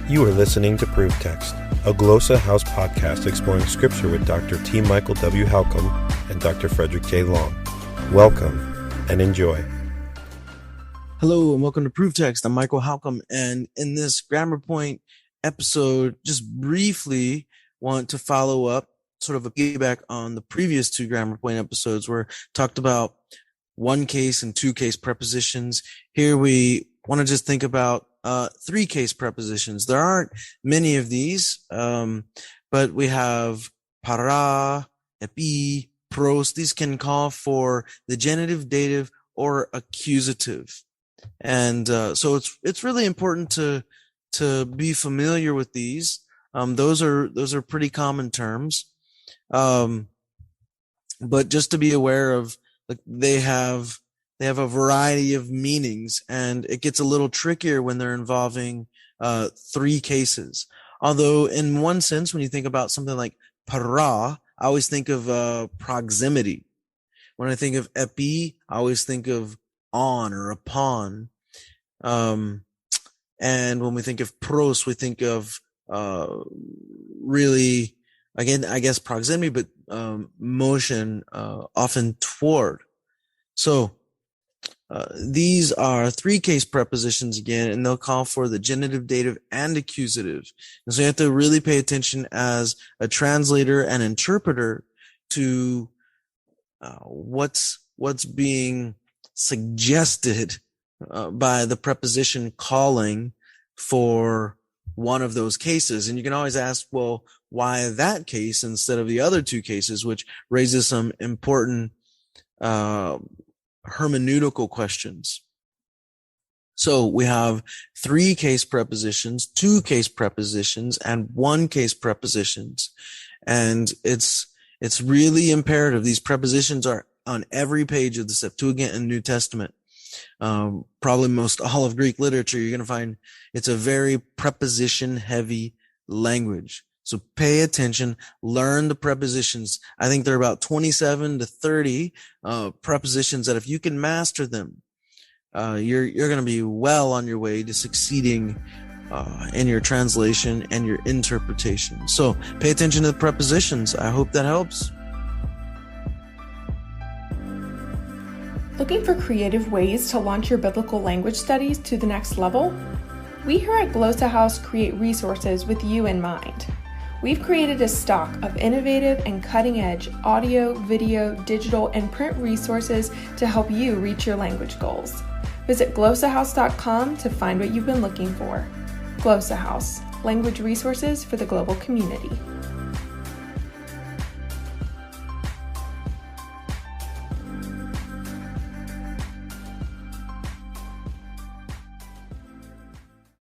You are listening to ProveText, a Glossa House podcast exploring scripture with Dr. T. Michael W. Halcomb and Dr. Frederick J. Long. Welcome and enjoy. Hello and welcome to ProveText. I'm Michael Halcomb, and in this GrammarPoint episode, just briefly want to follow up sort of a feedback on the previous two GrammarPoint episodes where talked about one case and two case prepositions. Here we want to just think about three case prepositions. There aren't many of these, but we have para, epi, pros. These can call for the genitive, dative, or accusative. And so it's really important to be familiar with these. Those are pretty common terms. But just to be aware of, like, they have a variety of meanings, and it gets a little trickier when they're involving three cases. Although in one sense, when you think about something like para, I always think of proximity. When I think of epi, I always think of on or upon. And when we think of pros, we think of really, again, I guess proximity, but motion, often toward. So these are three case prepositions again, and they'll call for the genitive, dative, and accusative. And so you have to really pay attention as a translator and interpreter to what's being suggested by the preposition calling for one of those cases. And you can always ask, well, why that case instead of the other two cases, which raises some important hermeneutical questions. So we have three case prepositions, two case prepositions, and one case prepositions. And it's really imperative. These prepositions are on every page of the Septuagint and New Testament. Probably most all of Greek literature, you're going to find it's a very preposition heavy language. So pay attention, learn the prepositions. I think there are about 27 to 30 prepositions that if you can master them, you're going to be well on your way to succeeding in your translation and your interpretation. So pay attention to the prepositions. I hope that helps. Looking for creative ways to launch your biblical language studies to the next level? We here at Glossa House create resources with you in mind. We've created a stock of innovative and cutting-edge audio, video, digital, and print resources to help you reach your language goals. Visit glossahouse.com to find what you've been looking for. Glossa House, language resources for the global community.